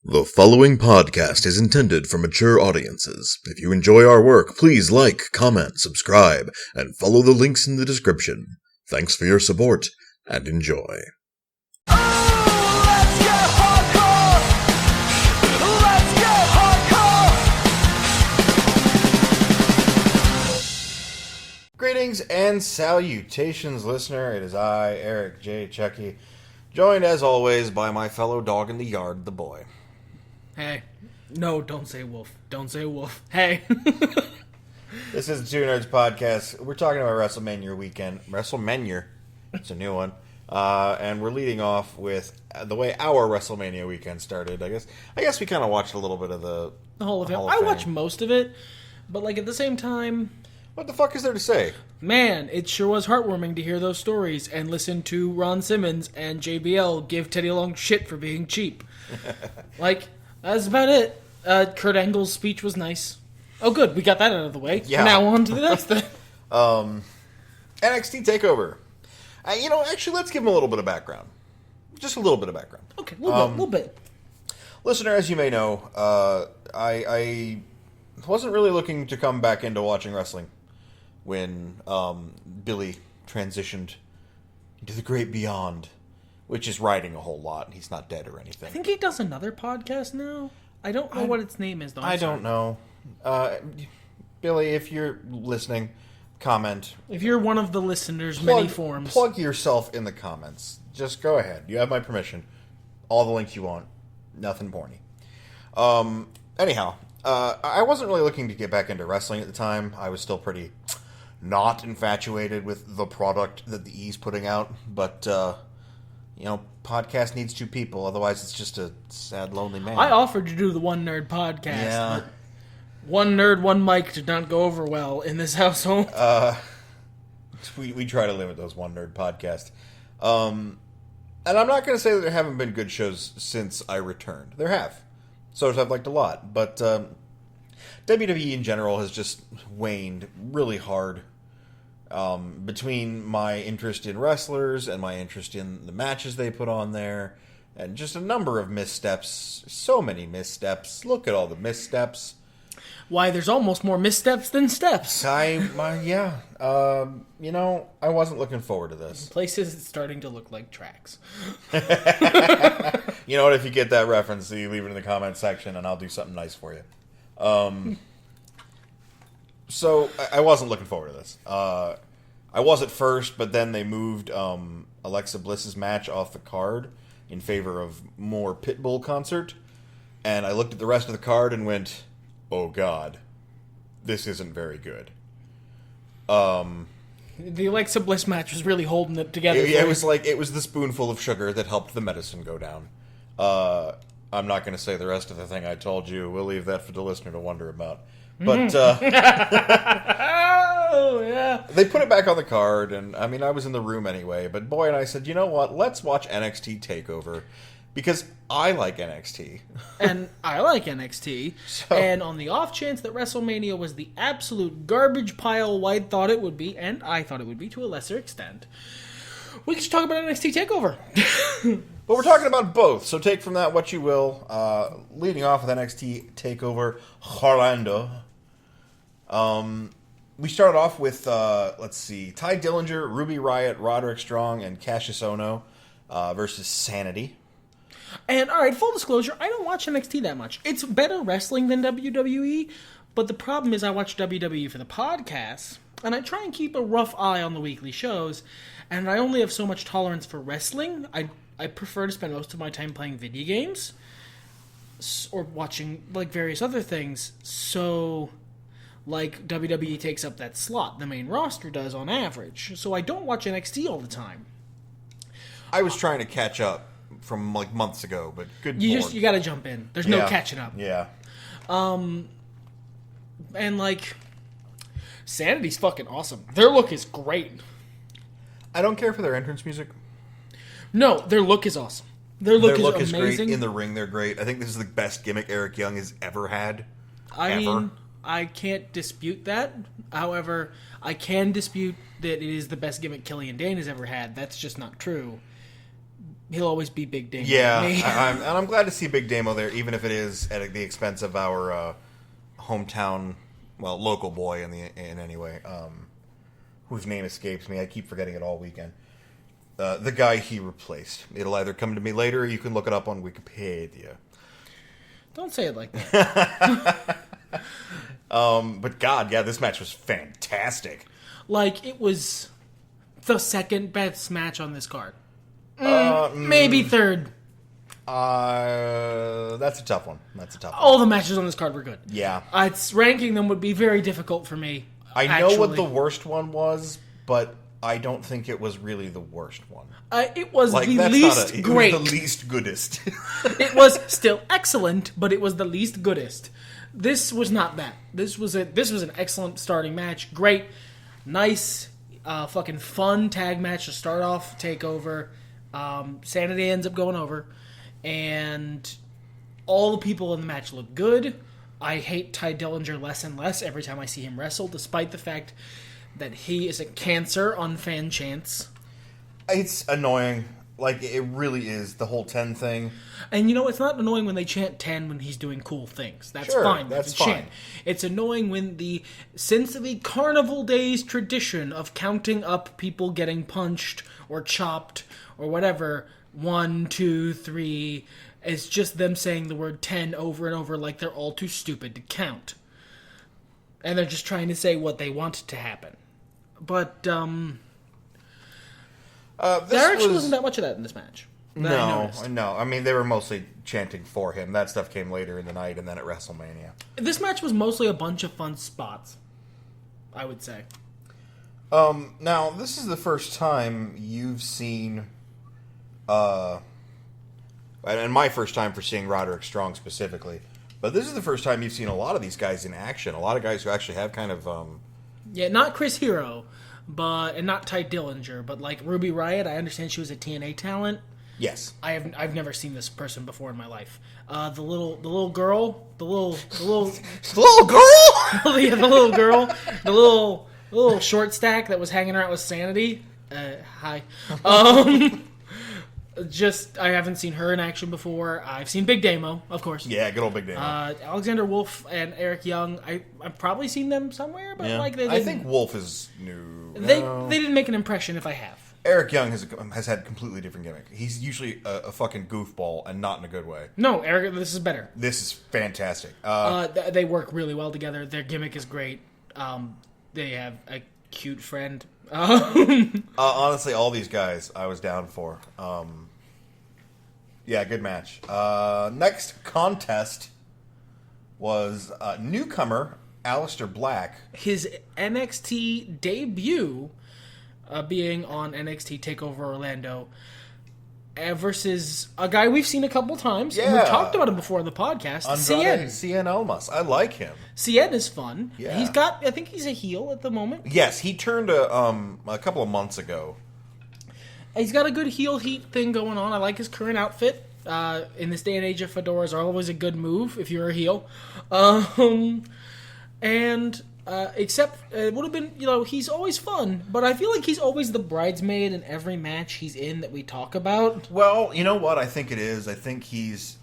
The following podcast is intended for mature audiences. If you enjoy our work, please like, comment, subscribe, and follow the links in the description. Thanks for your support, and enjoy. Greetings and salutations, listener. It is I, Eric J. Chucci, joined as always by my fellow dog in the yard, the boy. Hey. No, don't say wolf. Don't say wolf. Hey. This is the Two Nerds Podcast. We're talking about Wrestlemania Weekend. Wrestlemania. It's a new one. And we're leading off with the way our Wrestlemania Weekend started, I guess we kind of watched a little bit of the Hall of Fame. Hall of I Fame. watched most of it, but at the same time, What the fuck is there to say? man, it sure was heartwarming to hear those stories and listen to Ron Simmons and JBL give Teddy Long shit for being cheap. That's about it. Kurt Angle's speech was nice. Oh, good. We got that out of the way. Yeah. Now on to the next thing. NXT TakeOver. Actually, let's give him a little bit of background. Just a little bit of background. Okay, a little bit. Listener, as you may know, I wasn't really looking to come back into watching wrestling when Billy transitioned into the great beyond, which is writing a whole lot. He's not dead or anything. I think he does another podcast now. I don't know what its name is, though. I don't know. Billy, if you're listening, comment. If you're one of the listeners' many forms. Plug yourself in the comments. Just go ahead. You have my permission. All the links you want. Nothing porny. Anyhow, I wasn't really looking to get back into wrestling at the time. I was still pretty not infatuated with the product that the E's putting out. But, podcast needs two people. Otherwise, it's just a sad, lonely man. I offered to do the One Nerd podcast. Yeah. But one nerd, one mic did not go over well in this household. We try to limit those One Nerd podcasts. And I'm not going to say that there haven't been good shows since I returned. There have. Shows I've liked a lot. But WWE in general has just waned really hard. Between my interest in wrestlers and my interest in the matches they put on there, and just a number of missteps. So many missteps. Look at all the missteps. Why, there's almost more missteps than steps. I wasn't looking forward to this. Places it's starting to look like tracks. You know what? If you get that reference, you leave it in the comments section, and I'll do something nice for you. So I wasn't looking forward to this. I was at first, but then they moved Alexa Bliss's match off the card in favor of more Pitbull concert, and I looked at the rest of the card and went, "Oh God, this isn't very good." The Alexa Bliss match was really holding it together. It was the spoonful of sugar that helped the medicine go down. I'm not going to say the rest of the thing I told you. We'll leave that for the listener to wonder about. But Oh, yeah. they put it back on the card, and I was in the room anyway. But Boy and I said, you know what? Let's watch NXT TakeOver because I like NXT. And I like NXT. And on the off chance that WrestleMania was the absolute garbage pile White thought it would be, and I thought it would be to a lesser extent, we could talk about NXT TakeOver. But we're talking about both, so take from that what you will. Leading off with NXT TakeOver Orlando. We started off with, Ty Dillinger, Ruby Riott, Roderick Strong, and Cassius Ohno versus Sanity. And, alright, full disclosure, I don't watch NXT that much. It's better wrestling than WWE, but the problem is I watch WWE for the podcast, and I try and keep a rough eye on the weekly shows, and I only have so much tolerance for wrestling. I prefer to spend most of my time playing video games or watching various other things. So WWE takes up that slot. The main roster does on average. So I don't watch NXT all the time. I was trying to catch up from months ago, but good lord. You got to jump in. There's no catching up. Yeah. And Sanity's fucking awesome. Their look is great. I don't care for their entrance music. No, their look is awesome. Their look is amazing. Great. In the ring, they're great. I think this is the best gimmick Eric Young has ever had. I can't dispute that. However, I can dispute that it is the best gimmick Killian Dane has ever had. That's just not true. he'll always be Big Damo. Yeah, to me. I'm glad to see Big Damo there, even if it is at the expense of our hometown, local boy in any way, whose name escapes me. I keep forgetting it all weekend. The guy he replaced. It'll either come to me later, or you can look it up on Wikipedia. Don't say it like that. But God, yeah, this match was fantastic. Like, it was the second best match on this card. Maybe third. That's a tough one. All the matches on this card were good. Yeah. Ranking them would be very difficult for me. I know what the worst one was, but I don't think it was really the worst one. It was the least great. It was the least goodest. It was still excellent, but it was the least goodest. This was not that. This was an excellent starting match. Great, nice, fucking fun tag match to start off TakeOver. Sanity ends up going over, and all the people in the match look good. I hate Ty Dillinger less and less every time I see him wrestle, despite the fact that he is a cancer on fan chants. It's annoying. Like, it really is, the whole 10 thing. And, it's not annoying when they chant 10 when he's doing cool things. That's sure, fine. That's fine. Chant. It's annoying when since the Carnival Days tradition of counting up people getting punched or chopped or whatever, 1, 2, 3, it's just them saying the word 10 over and over like they're all too stupid to count. And they're just trying to say what they want to happen. But, there actually wasn't that much of that in this match. No. I mean, they were mostly chanting for him. That stuff came later in the night and then at WrestleMania. This match was mostly a bunch of fun spots, I would say. Now, this is the first time you've seen, and my first time for seeing Roderick Strong specifically, but this is the first time you've seen a lot of these guys in action. A lot of guys who actually have kind of, Yeah, not Chris Hero. And not Ty Dillinger, but like Ruby Riott, I understand she was a TNA talent. Yes, I've never seen this person before in my life. The little girl, the little girl, yeah, the little short stack that was hanging around with Sanity. Hi. I haven't seen her in action before. I've seen Big Damo, of course. Yeah, good old Big Damo. Alexander Wolf and Eric Young. I've probably seen them somewhere, but I think Wolf is new. They didn't make an impression if I have. Eric Young has had a completely different gimmick. He's usually a fucking goofball, and not in a good way. No, Eric, this is better. This is fantastic. They work really well together. Their gimmick is great. They have a cute friend. Honestly, all these guys I was down for. Yeah, good match. Next contest was newcomer Aleister Black. His NXT debut being on NXT TakeOver Orlando versus a guy we've seen a couple times. Yeah. We've talked about him before on the podcast. Cien Almas. I like him. Cien is fun. Yeah. I think he's a heel at the moment. Yes, he turned a couple of months ago. He's got a good heel heat thing going on. I like his current outfit. In this day and age of fedoras are always a good move if you're a heel. Except it would have been, he's always fun, but I feel like he's always the bridesmaid in every match he's in that we talk about. Well, you know what I think it is? I think he's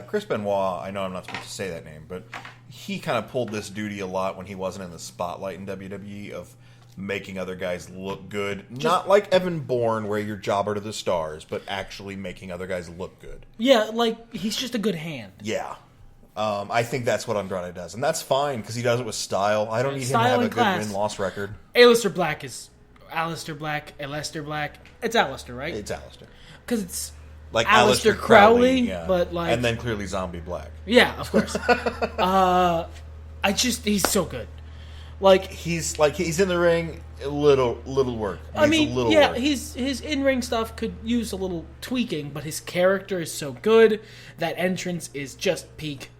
Chris Benoit. I know I'm not supposed to say that name, but he kind of pulled this duty a lot when he wasn't in the spotlight in WWE of making other guys look good. Not like Evan Bourne, where you're jobber to the stars, but actually making other guys look good. Yeah, like, he's just a good hand. Yeah. I think that's what Andrade does. And that's fine, because he does it with style. I don't need him to have a good win-loss record. Aleister Black is Aleister Black. It's Aleister, right? It's Aleister. Because it's like Aleister Crowley, yeah. but like... And then clearly Zombie Black. Yeah, of course. He's so good. He's in the ring, little work. Work. His in-ring stuff could use a little tweaking, but his character is so good. That entrance is just peak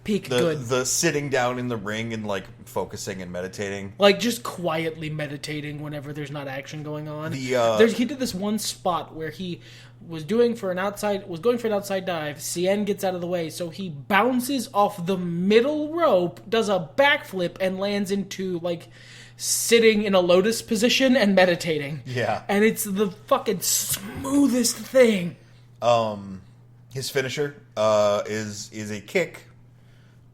good. The sitting down in the ring and focusing and meditating, just quietly meditating whenever there's not action going on. He did this one spot where he was going for an outside dive. Cien gets out of the way, so he bounces off the middle rope, does a backflip, and lands into sitting in a lotus position and meditating. Yeah, and it's the fucking smoothest thing. His finisher is a kick,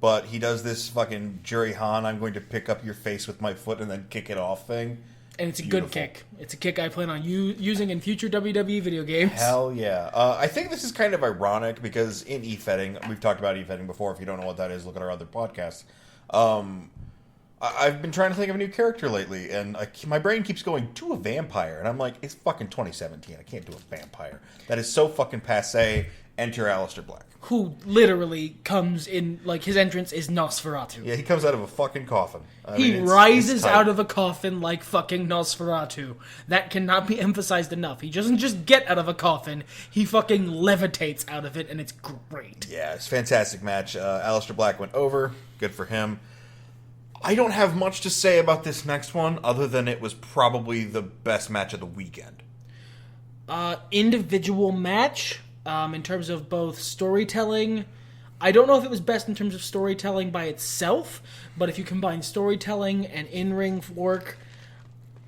but he does this fucking Juri Han, I'm going to pick up your face with my foot and then kick it off thing. And it's a good kick. It's a kick I plan on using in future WWE video games. Hell yeah. I think this is kind of ironic because in e-fetting, we've talked about e-fetting before. If you don't know what that is, look at our other podcasts. I've been trying to think of a new character lately, and my brain keeps going to a vampire. And I'm like, it's fucking 2017. I can't do a vampire. That is so fucking passé. Enter Aleister Black. Who literally comes in, like, his entrance is Nosferatu. Yeah, he comes out of a fucking coffin. He rises out of a coffin like fucking Nosferatu. That cannot be emphasized enough. He doesn't just get out of a coffin, he fucking levitates out of it, and it's great. Yeah, it's a fantastic match. Aleister Black went over. Good for him. I don't have much to say about this next one, other than it was probably the best match of the weekend. Individual match... in terms of both storytelling, I don't know if it was best in terms of storytelling by itself, but if you combine storytelling and in-ring work,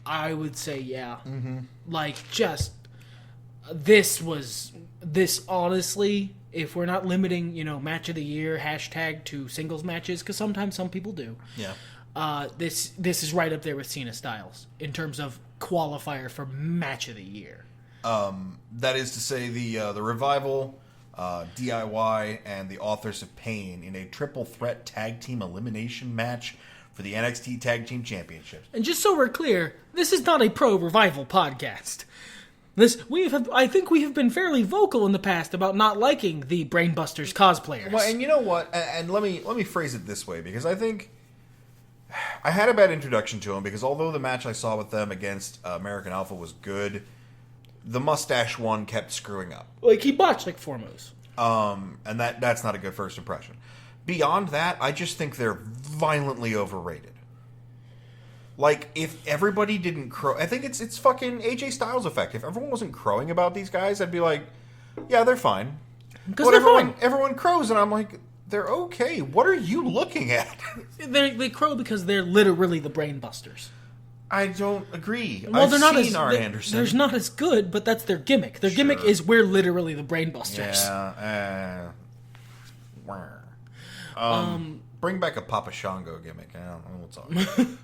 I would say yeah. Mm-hmm. Like, just, this honestly, if we're not limiting, match of the year, hashtag to singles matches, because sometimes some people do. Yeah. This is right up there with Cena Styles in terms of qualifier for match of the year. That is to say, the Revival, DIY, and the Authors of Pain in a triple threat tag team elimination match for the NXT Tag Team Championships. And just so we're clear, this is not a pro Revival podcast. I think we have been fairly vocal in the past about not liking the Brainbusters cosplayers. Well, and you know what? And let me phrase it this way, because I think I had a bad introduction to them, because although the match I saw with them against American Alpha was good, the mustache one kept screwing up. Like, he botched like 4 moves. And that's not a good first impression. Beyond that, I just think they're violently overrated. Like, if everybody didn't crow... I think it's fucking AJ Styles effect. If everyone wasn't crowing about these guys, I'd be like, yeah, they're fine. Because they're fine. Everyone crows, and I'm like, they're okay. What are you looking at? They crow because they're literally the Brainbusters. I don't agree. Well, they're not Arn Anderson. They're not as good, but that's their gimmick. Their gimmick is we're literally the Brainbusters. Yeah. Bring back a Papa Shango gimmick. I don't know what's on.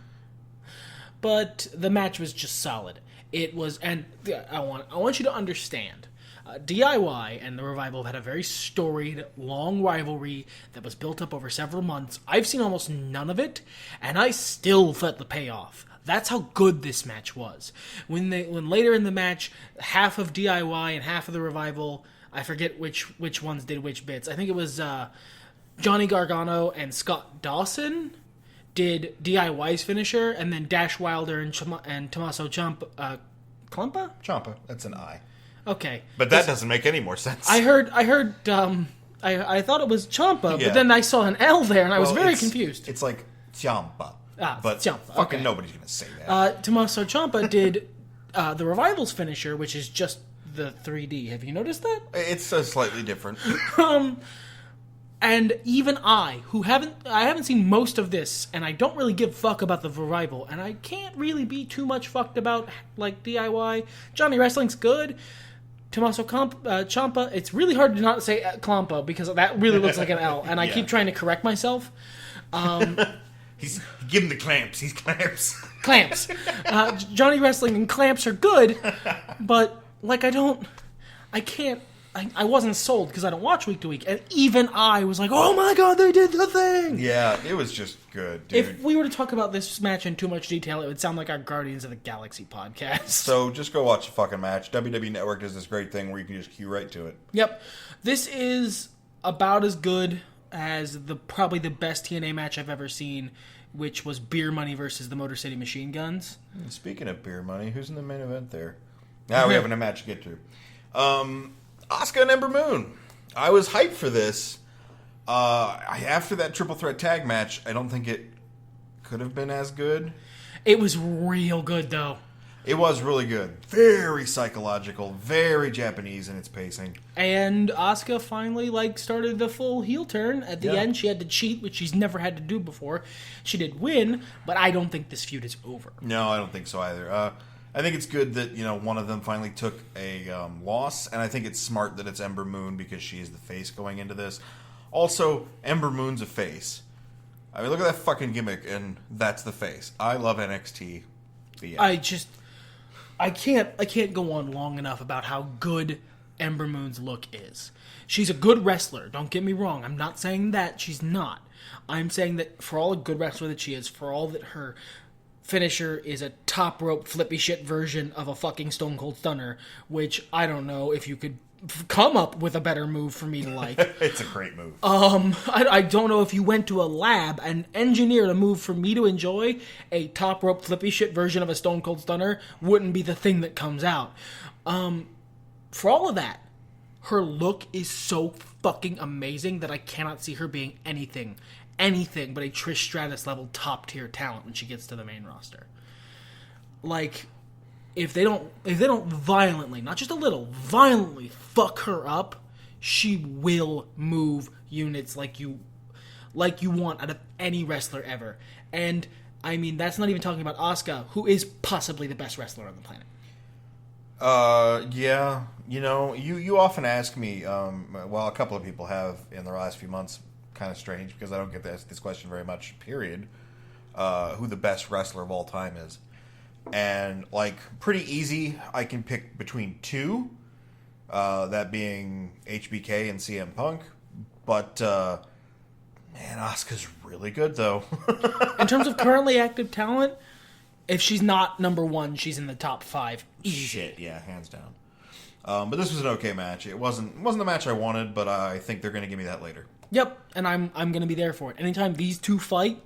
But the match was just solid. It was, and I want you to understand. DIY and the Revival have had a very storied, long rivalry that was built up over several months. I've seen almost none of it, and I still felt the payoff. That's how good this match was. When later in the match, half of DIY and half of the Revival, I forget which ones did which bits. I think it was Johnny Gargano and Scott Dawson did DIY's finisher, and then Dash Wilder and Tommaso Ciampa. Ciampa? Ciampa. That's an I. Okay. But that doesn't make any more sense. I heard. I thought it was Ciampa, but then I saw an L there, and I was very confused. It's like Ciampa. But Ciampa, fucking okay. Nobody's going to say that. Tommaso Ciampa did the Revival's finisher, which is just the 3D. Have you noticed that? It's slightly different. And even I haven't seen most of this, and I don't really give a fuck about the Revival, and I can't really be too much fucked about, like, DIY. Johnny Wrestling's good. Tommaso Ciampa, it's really hard to not say Ciampa, because that really looks like an L, and I keep trying to correct myself. Give him the clamps. He's clamps. Clamps. Johnny Wrestling and clamps are good, but, like, I wasn't sold because I don't watch week to week, and even I was like, oh my god, they did the thing! Yeah, it was just good, dude. If we were to talk about this match in too much detail, it would sound like our Guardians of the Galaxy podcast. So just go watch the fucking match. WWE Network does this great thing where you can just cue right to it. Yep. This is about as good as probably the best TNA match I've ever seen, which was Beer Money versus the Motor City Machine Guns. And speaking of Beer Money, who's in the main event there? Now we have a match to get to. Asuka and Ember Moon. I was hyped for this. After that triple threat tag match, I don't think it could have been as good. It was real good, though. It was really good. Very psychological, very Japanese in its pacing. And Asuka finally started the full heel turn. At the end, she had to cheat, which she's never had to do before. She did win, but I don't think this feud is over. No, I don't think so either. I think it's good that, one of them finally took a loss, and I think it's smart that it's Ember Moon because she is the face going into this. Also, Ember Moon's a face. I mean, look at that fucking gimmick, and that's the face. I love NXT. I can't go on long enough about how good Ember Moon's look is. She's a good wrestler, don't get me wrong. I'm not saying that she's not. I'm saying that for all a good wrestler that she is, for all that her finisher is a top rope flippy shit version of a fucking Stone Cold Stunner, which I don't know if you could come up with a better move for me to like. It's a great move. I don't know if you went to a lab and engineered a move for me to enjoy. A top rope flippy shit version of a Stone Cold Stunner wouldn't be the thing that comes out. For all of that, her look is so fucking amazing that I cannot see her being anything but a Trish Stratus level top tier talent when she gets to the main roster. Like, if they don't violently, not just a little, violently fuck her up, she will move units like you want out of any wrestler ever. And I mean, that's not even talking about Asuka, who is possibly the best wrestler on the planet. Yeah, you often ask me, well, a couple of people have in the last few months, kind of strange because I don't get to ask this question very much, period, who the best wrestler of all time is. And, pretty easy, I can pick between two, that being HBK and CM Punk, but, man, Asuka's really good, though. In terms of currently active talent, if she's not number one, she's in the top 5. Easy. Shit, yeah, hands down. But this was an okay match. It wasn't the match I wanted, but I think they're going to give me that later. Yep, and I'm going to be there for it. Anytime these two fight,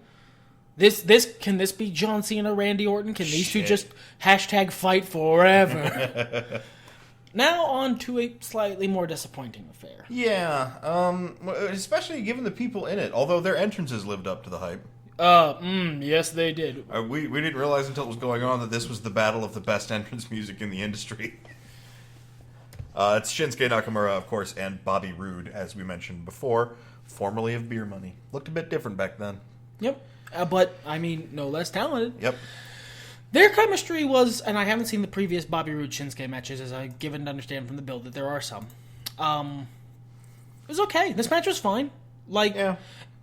can this be John Cena, Randy Orton? Can these two just #fight forever? Now on to a slightly more disappointing affair. Yeah, especially given the people in it. Although their entrances lived up to the hype. Yes, they did. We didn't realize until it was going on that this was the battle of the best entrance music in the industry. It's Shinsuke Nakamura, of course, and Bobby Roode, as we mentioned before, formerly of Beer Money. Looked a bit different back then. Yep, but, I mean, no less talented. Yep. Their chemistry was, and I haven't seen the previous Bobby Roode Shinsuke matches, as I've given to understand from the build that there are some. It was okay. This match was fine.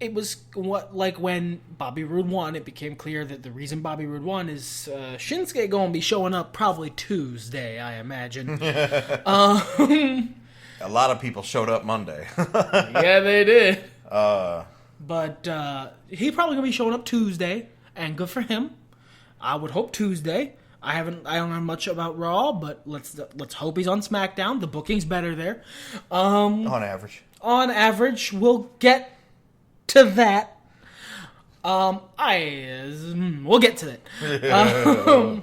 It was when Bobby Roode won, it became clear that the reason Bobby Roode won is Shinsuke going to be showing up probably Tuesday, I imagine. A lot of people showed up Monday. Yeah, they did. But he probably going to be showing up Tuesday, and good for him. I would hope Tuesday. I don't know much about Raw, but let's hope he's on SmackDown. The booking's better there. On average. On average, we'll get to that. We'll get to that.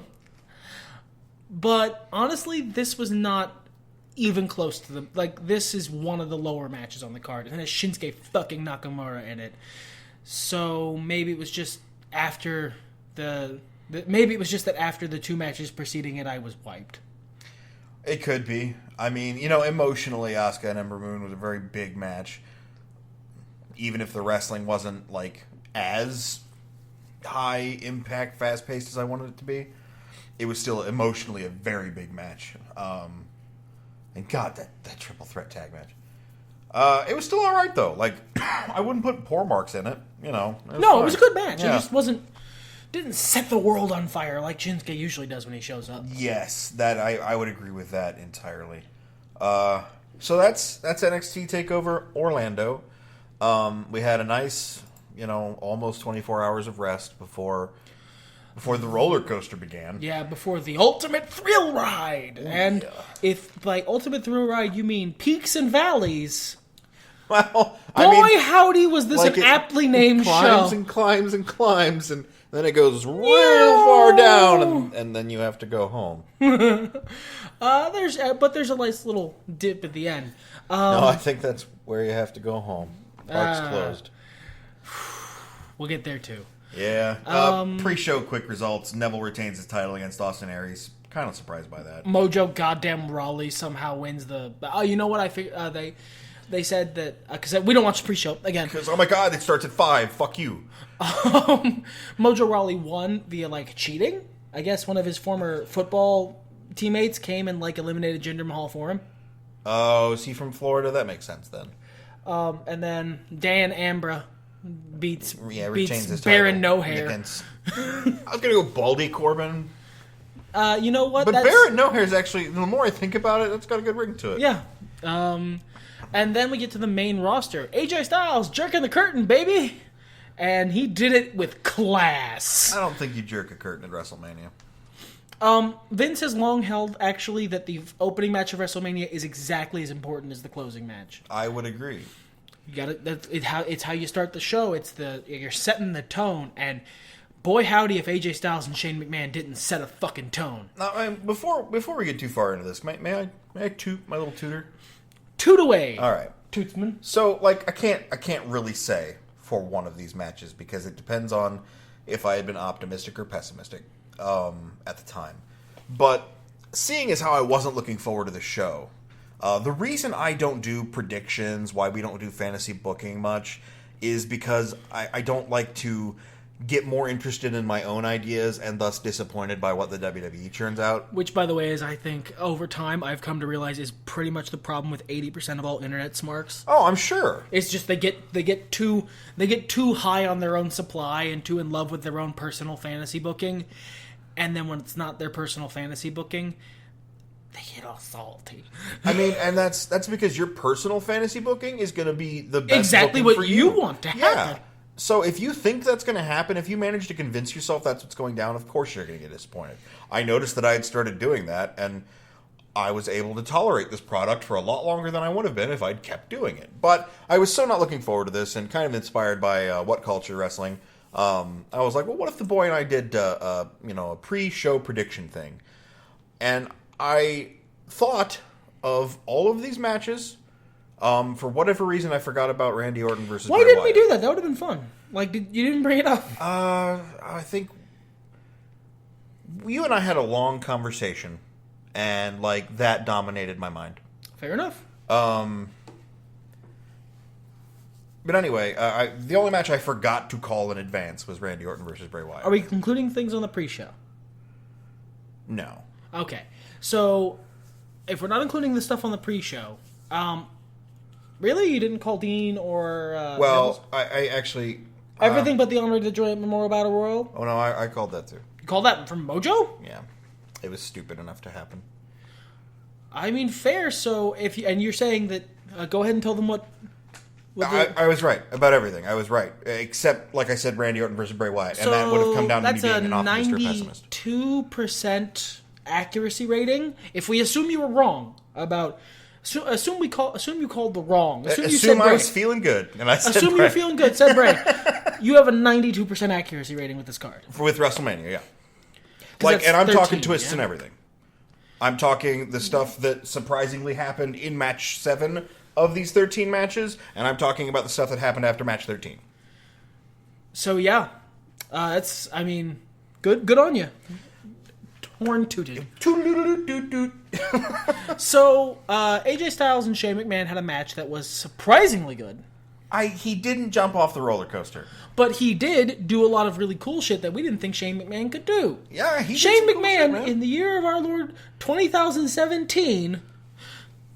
But honestly, this was not even close to the this is one of the lower matches on the card, and it has Shinsuke fucking Nakamura in it. So maybe it was just after that after the two matches preceding it, I was wiped. It could be. I mean, emotionally, Asuka and Ember Moon was a very big match. Even if the wrestling wasn't, as high impact, fast paced as I wanted it to be, it was still emotionally a very big match. And God, that triple threat tag match. It was still alright, though. I wouldn't put poor marks in it, It was a good match. Yeah. It just didn't set the world on fire like Shinsuke usually does when he shows up. Yes, that I would agree with that entirely. So that's NXT TakeOver Orlando. We had a nice, almost 24 hours of rest before the roller coaster began. Yeah, before the ultimate thrill ride. Ooh, and if by ultimate thrill ride you mean peaks and valleys, well, howdy was this an aptly named show. Climbs and climbs and climbs, and then it goes real far down, and then you have to go home. There's a nice little dip at the end. No, I think that's where you have to go home. Park's closed. We'll get there too. Yeah. Pre-show quick results. Neville retains his title against Austin Aries. Kind of surprised by that. Mojo goddamn Rawley somow wins the... you know what? I figured they said that... Because we don't watch the pre-show again. Because, oh my god, it starts at 5. Fuck you. Mojo Rawley won via, cheating. I guess one of his former football teammates came and eliminated Jinder Mahal for him. Oh, is he from Florida? That makes sense then. And then Dan Ambra beats his Baron title No Hair. against... I was gonna go Baldy Corbin. You know what? But Baron No Hair is actually, the more I think about it, that's got a good ring to it. Yeah. And then we get to the main roster. AJ Styles jerking the curtain, baby. And he did it with class. I don't think you jerk a curtain at WrestleMania. Vince has long held, actually, that the opening match of WrestleMania is exactly as important as the closing match. I would agree. You got it's how you start the show. You're setting the tone, and boy howdy if AJ Styles and Shane McMahon didn't set a fucking tone. Now, before we get too far into this, may I toot my little tutor? Toot away. All right, Tootsman. So I can't really say for one of these matches because it depends on if I had been optimistic or pessimistic at the time. But seeing as how I wasn't looking forward to the show, the reason I don't do predictions, why we don't do fantasy booking much, is because I don't like to get more interested in my own ideas and thus disappointed by what the WWE turns out. Which, by the way, is I think over time I've come to realize is pretty much the problem with 80% of all internet smarks. Oh, I'm sure. It's just they get too high on their own supply and too in love with their own personal fantasy booking, and then when it's not their personal fantasy booking, they get all salty. I mean, and that's because your personal fantasy booking is going to be the best exactly booking what for you want to happen. Yeah. So if you think that's going to happen, if you manage to convince yourself that's what's going down, of course you're going to get disappointed. I noticed that I had started doing that, and I was able to tolerate this product for a lot longer than I would have been if I'd kept doing it. But I was so not looking forward to this, and kind of inspired by What Culture Wrestling. I was like, well, what if the boy and I did a pre-show prediction thing? And I thought of all of these matches. For whatever reason, I forgot about Randy Orton versus Why Bray didn't Wyatt. we do that? That would have been fun. You didn't bring it up. I think you and I had a long conversation, and that dominated my mind. Fair enough. But anyway, the only match I forgot to call in advance was Randy Orton versus Bray Wyatt. Are we concluding things on the pre-show? No. Okay. So, if we're not including the stuff on the pre-show, really? You didn't call Dean or... well, I actually... Everything but the Honor the Joint Memorial Battle Royal? Oh, no, I called that too. You called that from Mojo? Yeah. It was stupid enough to happen. I mean, fair. So, and you're saying that... go ahead and tell them what... I was right about everything. I was right. Except, like I said, Randy Orton versus Bray Wyatt. And that would have come down to me being an optimist or pessimist. That's a 92% accuracy rating. If we assume you were wrong about... Assume you called the wrong. Assume I was feeling good, and I said assume Bray. you were feeling good. Said Bray. You have a 92% accuracy rating with this card. With WrestleMania, yeah. And I'm talking twists and everything. I'm talking the stuff that surprisingly happened in match 7 of these 13 matches, and I'm talking about the stuff that happened after match 13. So yeah, good on you. Horn tooted. So, AJ Styles and Shane McMahon had a match that was surprisingly good. He didn't jump off the roller coaster. But he did do a lot of really cool shit that we didn't think Shane McMahon could do. Yeah, he Shane did some McMahon, cool shit, man. in the year of our Lord 2017,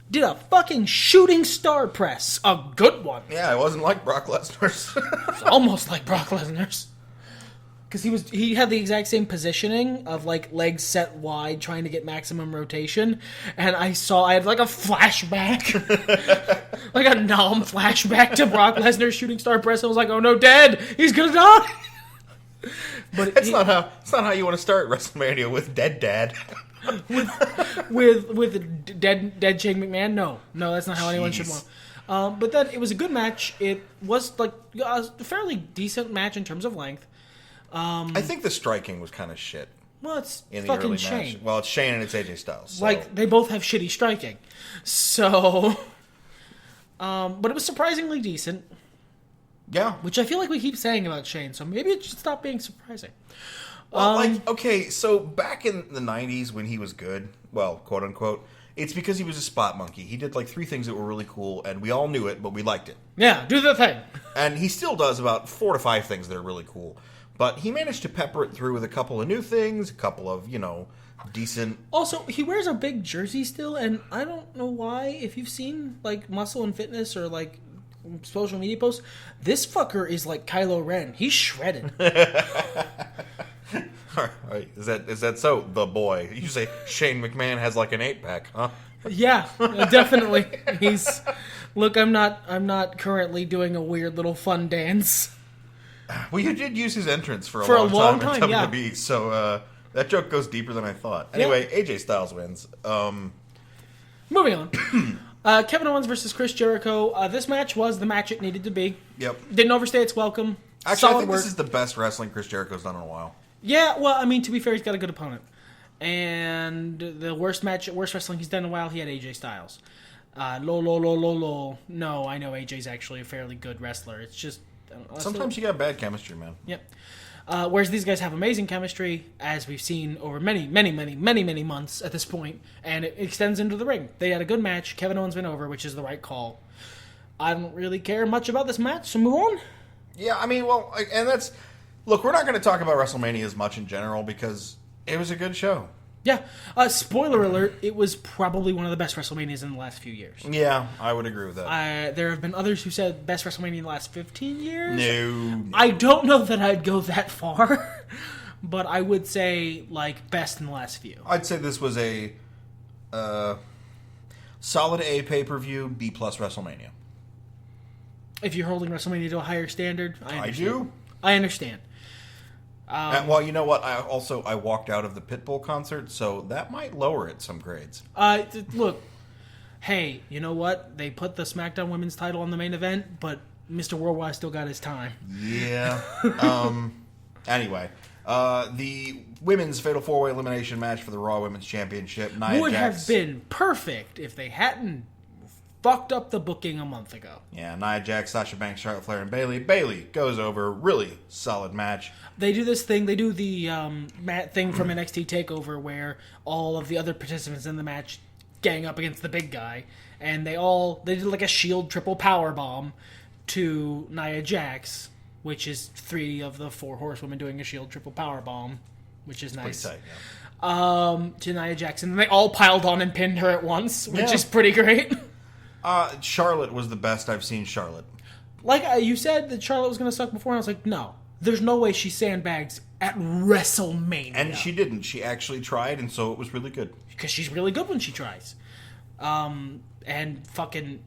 did a fucking shooting star press. A good one. Yeah, it wasn't like Brock Lesnar's. It's almost like Brock Lesnar's. Because he had the exact same positioning of legs set wide, trying to get maximum rotation, and I had a flashback, like a nom flashback to Brock Lesnar's shooting star press. I was like, oh no, Dad, he's gonna die. But It's not how you want to start WrestleMania with dead dad. with dead Shane McMahon. No, that's not how anyone should want. But then it was a good match. It was a fairly decent match in terms of length. I think the striking was kind of shit. Well, it's in the fucking early Shane. match. Well, it's Shane and it's AJ Styles. So. They both have shitty striking. So, but it was surprisingly decent. Yeah. Which I feel like we keep saying about Shane, so maybe it should stop being surprising. Well, okay, so back in the 90s when he was good, well, quote unquote, it's because he was a spot monkey. He did 3 things that were really cool, and we all knew it, but we liked it. Yeah, do the thing. And he still does about 4 to 5 things that are really cool. But he managed to pepper it through with a couple of new things, a couple of, decent... Also, he wears a big jersey still, and I don't know why. If you've seen, like, Muscle and Fitness or, like, social media posts, this fucker is like Kylo Ren. He's shredded. All right. Is that so? The boy. You say Shane McMahon has like an 8-pack, huh? Yeah, definitely. Look, I'm not currently doing a weird little fun dance. Well, you did use his entrance for a long time in WWE, yeah. So that joke goes deeper than I thought. Anyway, Yep. AJ Styles wins. Moving on. Kevin Owens versus Chris Jericho. This match was the match it needed to be. Yep. Didn't overstay its welcome. Actually, Solid I think work. this is the best wrestling Chris Jericho's done in a while. Yeah, well, I mean, to be fair, he's got a good opponent. And the worst wrestling he's done in a while, he had AJ Styles. No, I know AJ's actually a fairly good wrestler. It's just... Sometimes you got bad chemistry, man. Yep. Whereas these guys have amazing chemistry, as we've seen over many months at this point, and it extends into the ring. They had a good match. Kevin Owens went over, which is the right call. I don't really care much about this match, so move on. Yeah, I mean, well, and that's... Look, we're not going to talk about WrestleMania as much in general because it was a good show. Yeah. Spoiler alert, it was probably one of the best WrestleManias in the last few years. Yeah, I would agree with that. There have been others who said best WrestleMania in the last 15 years. No. I don't know that I'd go that far, but I would say, like, best in the last few. I'd say this was a solid A pay-per-view, B+ WrestleMania. If you're holding WrestleMania to a higher standard, I do. I understand. Well, you know what? I walked out of the Pitbull concert, so that might lower it some grades. Look, hey, you know what? They put the SmackDown Women's title on the main event, but Mr. Worldwide still got his time. Yeah. Anyway, the women's Fatal 4-Way Elimination match for the Raw Women's Championship. Nia Would Jax have been perfect if they hadn't fucked up the booking a month ago. Yeah, Nia Jax, Sasha Banks, Charlotte Flair, and Bayley. Bayley goes over. Really solid match. They do this thing. They do the thing from NXT TakeOver where all of the other participants in the match gang up against the big guy, and they did like a Shield triple power bomb to Nia Jax, which is 3 of the 4 horsewomen doing a Shield triple power bomb, which is nice. Pretty tight, yeah. To Nia Jax, and they all piled on and pinned her at once, which is pretty great. Charlotte was the best I've seen Charlotte. Like you said that Charlotte was going to suck before, and I was like, no. There's no way she sandbags at WrestleMania. And she didn't. She actually tried, and so it was really good. Because she's really good when she tries. And fucking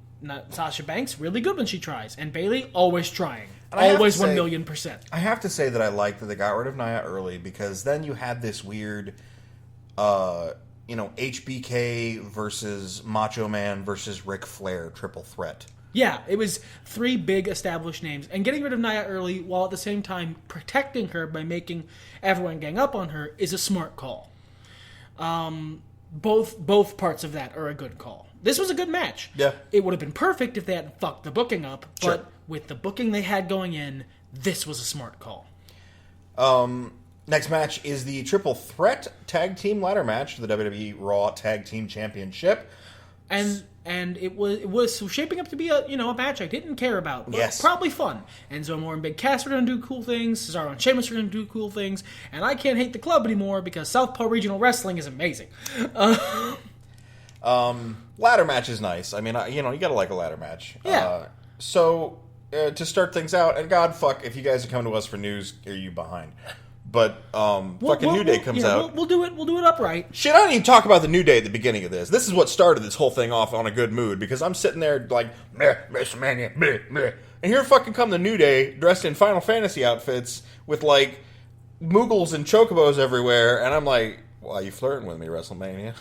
Sasha Banks, really good when she tries. And Bayley, always trying. Always 1,000,000%. I have to say that I like that they got rid of Nia early, because then you had this weird, HBK versus Macho Man versus Ric Flair triple threat. Yeah, it was 3 big established names. And getting rid of Nia early, while at the same time protecting her by making everyone gang up on her, is a smart call. Both parts of that are a good call. This was a good match. Yeah. It would have been perfect if they hadn't fucked the booking up, Sure. but with the booking they had going in, this was a smart call. Next match is the triple threat tag team ladder match for the WWE Raw Tag Team Championship. And it was shaping up to be a match I didn't care about, but yes, probably fun. Enzo Amore and Big Cass were going to do cool things. Cesaro and Sheamus were going to do cool things, and I can't hate the club anymore because Southpaw Regional Wrestling is amazing. Ladder match is nice. I mean, you gotta like a ladder match. Yeah. To start things out, and God, fuck, if you guys are coming to us for news, are you behind? But New Day comes out. We'll do it upright. Shit, I didn't even talk about the New Day at the beginning of this. This is what started this whole thing off on a good mood, because I'm sitting there like, meh, WrestleMania, meh, meh. And here fucking come the New Day, dressed in Final Fantasy outfits, with like, Moogles and Chocobos everywhere, and I'm like, why are you flirting with me, WrestleMania?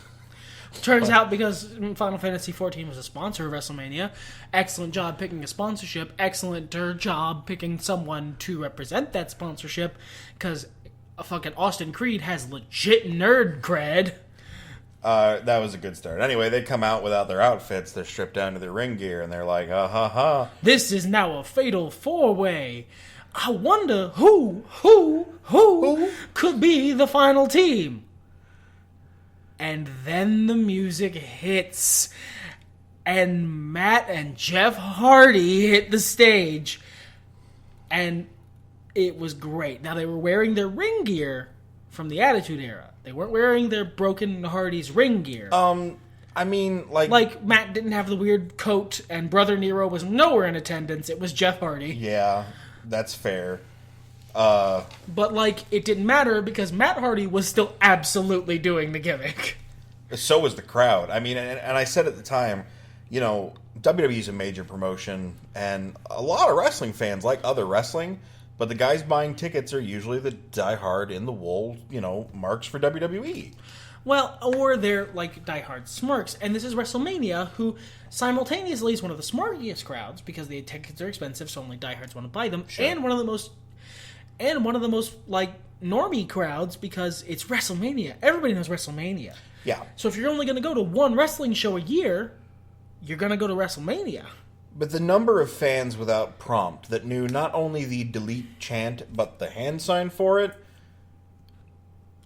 Turns out, because Final Fantasy XIV was a sponsor of WrestleMania, excellent job picking a sponsorship, excellent job picking someone to represent that sponsorship, because fucking Austin Creed has legit nerd cred. That was a good start. Anyway, they come out without their outfits, they're stripped down to their ring gear, and they're like, ha ha ha. This is now a fatal 4-way. I wonder who could be the final team. And then the music hits, and Matt and Jeff Hardy hit the stage, and It was great. Now, they were wearing their ring gear from the Attitude Era. They weren't wearing their Broken Hardy's ring gear. I mean, Like, Matt didn't have the weird coat, and Brother Nero was nowhere in attendance. It was Jeff Hardy. Yeah, that's fair. But, like, it didn't matter because Matt Hardy was still absolutely doing the gimmick. So was the crowd. I mean, and I said at the time, you know, WWE's a major promotion, and a lot of wrestling fans like other wrestling, but the guys buying tickets are usually the diehard in the wool, you know, marks for WWE. Well, or they're like diehard smarks, and this is WrestleMania, who simultaneously is one of the smarkiest crowds because the tickets are expensive, so only diehards want to buy them, Sure. and one of the most like normie crowds because it's WrestleMania. Everybody knows WrestleMania. Yeah. So if you're only going to go to one wrestling show a year, you're going to go to WrestleMania. But the number of fans without prompt that knew not only the delete chant, but the hand sign for it,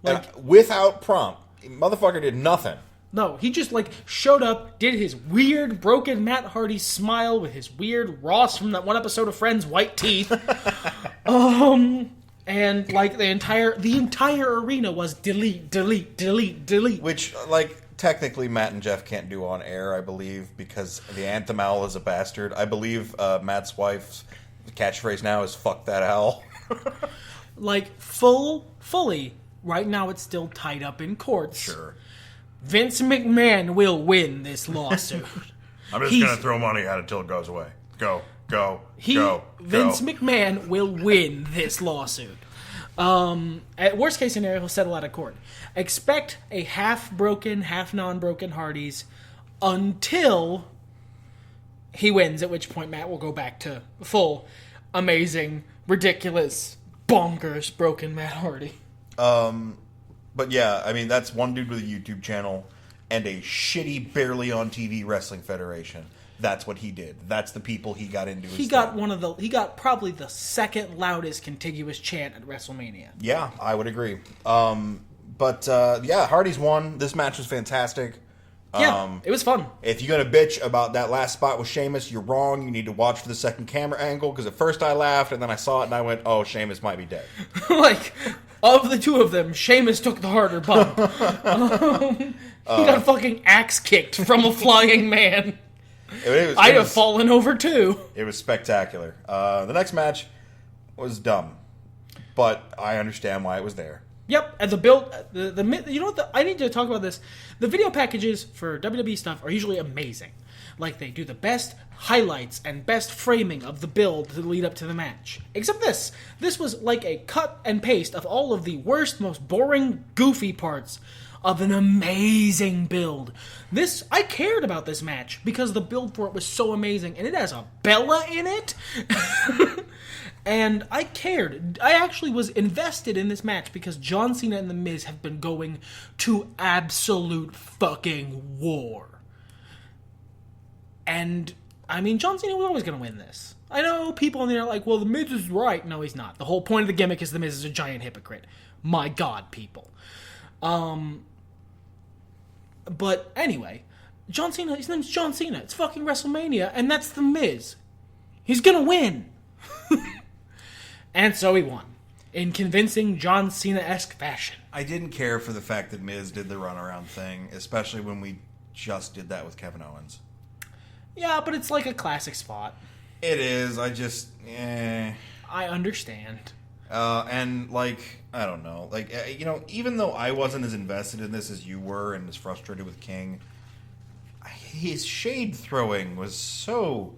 Like, without prompt, motherfucker did nothing. no, he just like showed up, did his weird broken Matt Hardy smile with his weird Ross from that one episode of Friends white teeth. And like the entire arena was delete, delete, delete, delete. Which, like, technically Matt and Jeff can't do on air, I believe, because the anthem owl is a bastard. I believe Matt's wife's catchphrase now is "fuck that owl." Like fully. Right now it's still tied up in courts. Sure. Vince McMahon will win this lawsuit. I'm just He's- going to throw money at it until it goes away. Go. Vince McMahon will win this lawsuit. At worst case scenario, he'll settle out of court. Expect a half broken, half non-broken Hardys until he wins, at which point Matt will go back to full, amazing, ridiculous, bonkers, broken Matt Hardy. But yeah, I mean, that's one dude with a YouTube channel and a shitty, barely on TV wrestling federation. That's what he did. That's the people he got into. He got probably the second loudest contiguous chant at WrestleMania. Yeah, I would agree. Yeah, Hardy's won. This match was fantastic. Yeah, it was fun. If you're going to bitch about that last spot with Sheamus, you're wrong. You need to watch for the second camera angle, because at first I laughed, and then I saw it, and I went, oh, Sheamus might be dead. Like, of the two of them, Sheamus took the harder bump. He got fucking axe kicked from a flying man. I'd have fallen over too. It was spectacular. The next match was dumb, but I understand why it was there. Yep, and the build, you know what? I need to talk about this. The video packages for WWE stuff are usually amazing. Like, they do the best highlights and best framing of the build to lead up to the match. Except this. This was like a cut and paste of all of the worst, most boring, goofy parts of an amazing build. I cared about this match because the build for it was so amazing, and it has a Bella in it. And I cared. I actually was invested in this match because John Cena and The Miz have been going to absolute fucking war. And, I mean, John Cena was always going to win this. I know people in there are like, well, The Miz is right. No, he's not. The whole point of the gimmick is The Miz is a giant hypocrite. My God, people. But anyway, John Cena, his name's John Cena. It's fucking WrestleMania, and that's The Miz. He's going to win. And so he won. In convincing John Cena-esque fashion. I didn't care for the fact that Miz did the runaround thing, especially when we just did that with Kevin Owens. Yeah, but it's like a classic spot. It is. I understand. And, like, I don't know. Like, you know, even though I wasn't as invested in this as you were and as frustrated with King, his shade throwing was so,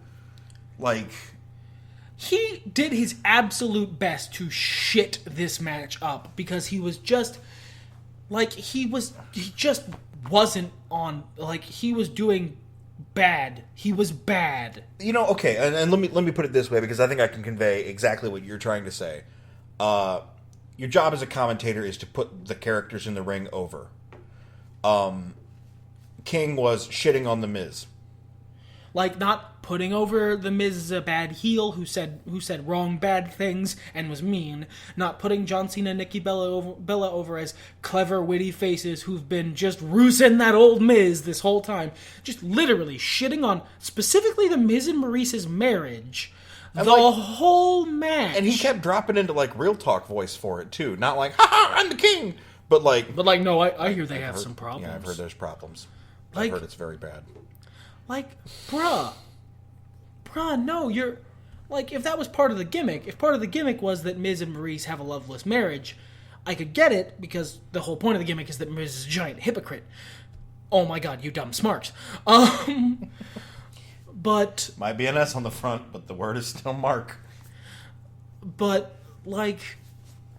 like... He did his absolute best to shit this match up because he was just... Like, he just wasn't on... Like, he was doing bad. He was bad. You know, okay, and let me put it this way, because I think I can convey exactly what you're trying to say. Your job as a commentator is to put the characters in the ring over. King was shitting on The Miz. Like, not putting over The Miz as a bad heel who said wrong bad things and was mean. Not putting John Cena and Nikki Bella over as clever, witty faces who've been just roosing that old Miz this whole time. Just literally shitting on specifically The Miz and Maurice's marriage. And the whole match. And he kept dropping into, like, real talk voice for it, too. Not like, ha-ha, I'm the king! But, no, I hear they have some problems. Yeah, I've heard there's problems. Like, I've heard it's very bad. Like, bruh, no, you're... Like, if that was part of the gimmick, if part of the gimmick was that Miz and Maurice have a loveless marriage, I could get it, because the whole point of the gimmick is that Miz is a giant hypocrite. Oh my god, you dumb smarks. But... Might be an S on the front, but the word is still Mark. But, like,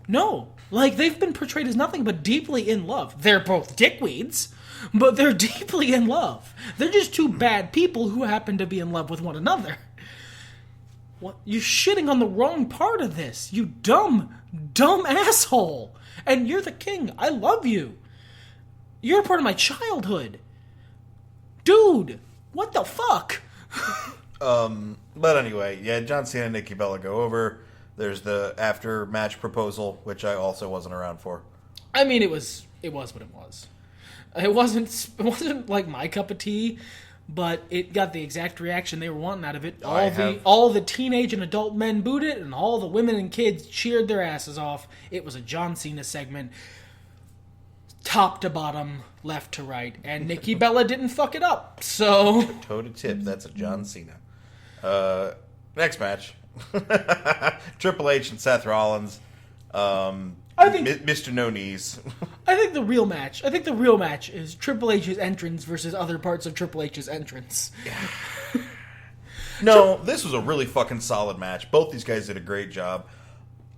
no. Like, they've been portrayed as nothing but deeply in love. They're both dickweeds, but they're deeply in love. They're just two bad people who happen to be in love with one another. What? You're shitting on the wrong part of this, you dumb asshole. And you're the king. I love you. You're a part of my childhood. Dude, what the fuck? But anyway, yeah, John Cena and Nikki Bella go over. There's the after-match proposal, which I also wasn't around for. I mean, it was what it was. It wasn't like my cup of tea, but it got the exact reaction they were wanting out of it. All the teenage and adult men booed it, and all the women and kids cheered their asses off. It was a John Cena segment, top to bottom, left to right, and Nikki Bella didn't fuck it up. So toe to tip, that's a John Cena. Next match. Triple H and Seth Rollins. I think Mr. No Knees. I think the real match is Triple H's entrance versus other parts of Triple H's entrance. No, this was a really fucking solid match. Both these guys did a great job.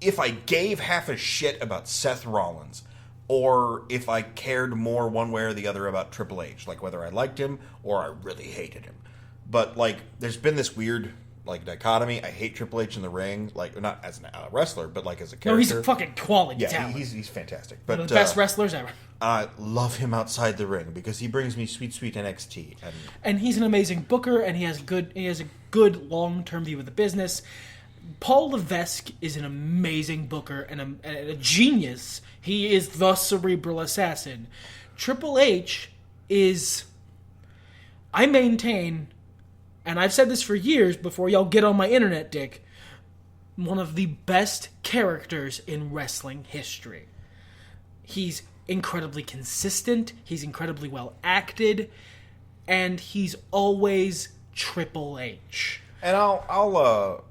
If I gave half a shit about Seth Rollins, or if I cared more one way or the other about Triple H, like whether I liked him or I really hated him. But, like, there's been this weird, like, dichotomy. I hate Triple H in the ring, like, not as a wrestler, but, like, as a character. No, he's a fucking quality talent. He's fantastic. But, one of the best wrestlers ever. I love him outside the ring because he brings me sweet NXT. And he's an amazing booker, and he has a good long-term view of the business. Paul Levesque is an amazing booker and a genius. He is the cerebral assassin. Triple H is, I maintain, and I've said this for years before y'all get on my internet dick, one of the best characters in wrestling history. He's incredibly consistent, he's incredibly well acted, and he's always Triple H. And I'll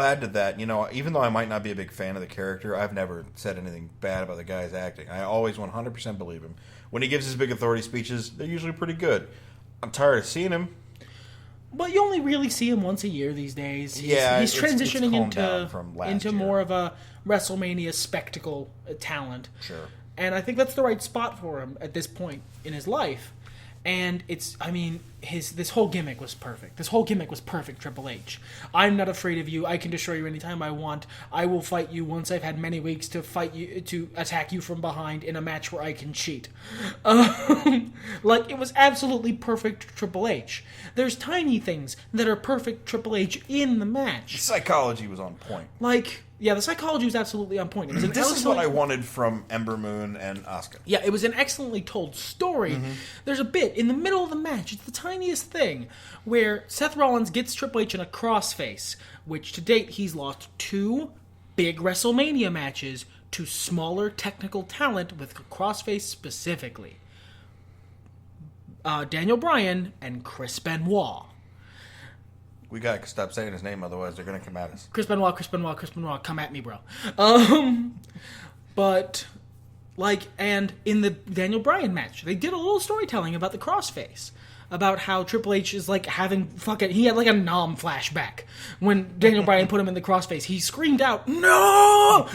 add to that, you know, even though I might not be a big fan of the character, I've never said anything bad about the guy's acting. I always 100% believe him. When he gives his big authority speeches, they're usually pretty good. I'm tired of seeing him. But you only really see him once a year these days. He's transitioning into more of a WrestleMania spectacle talent. Sure. And I think that's the right spot for him at this point in his life. And this whole gimmick was perfect. This whole gimmick was perfect, Triple H. I'm not afraid of you. I can destroy you anytime I want. I will fight you once I've had many weeks to attack you from behind in a match where I can cheat. Like, it was absolutely perfect Triple H. There's tiny things that are perfect Triple H in the match. The psychology was on point. Like, yeah, the psychology was absolutely on point. This is what I wanted from Ember Moon and Asuka. Yeah, it was an excellently told story. Mm-hmm. There's a bit in the middle of the match, it's the tiniest thing, where Seth Rollins gets Triple H in a crossface, which to date he's lost 2 big WrestleMania matches to smaller technical talent with crossface specifically. Daniel Bryan and Chris Benoit. We gotta stop saying his name, otherwise they're gonna come at us. Chris Benoit, come at me, bro. But, like, and in the Daniel Bryan match, they did a little storytelling about the crossface. About how Triple H is, like, he had, like, a Nom flashback. When Daniel Bryan put him in the crossface, he screamed out, "No!"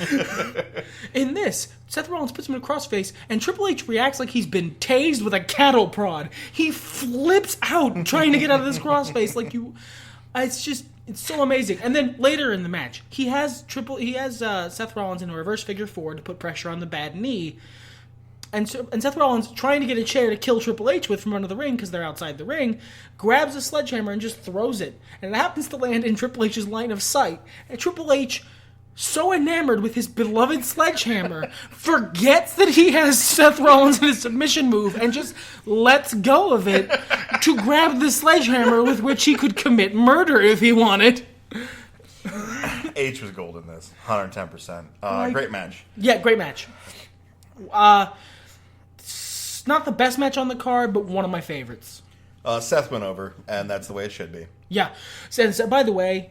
In this, Seth Rollins puts him in a crossface, and Triple H reacts like he's been tased with a cattle prod. He flips out trying to get out of this crossface it's so amazing. And then later in the match, he has Seth Rollins in a reverse figure 4 to put pressure on the bad knee. And Seth Rollins, trying to get a chair to kill Triple H with from under the ring because they're outside the ring, grabs a sledgehammer and just throws it. And it happens to land in Triple H's line of sight. And Triple H, so enamored with his beloved sledgehammer, forgets that he has Seth Rollins in his submission move and just lets go of it to grab the sledgehammer with which he could commit murder if he wanted. H was gold in this, 110%. Great match. Yeah, great match. It's not the best match on the card, but one of my favorites. Seth went over, and that's the way it should be. Yeah. And by the way,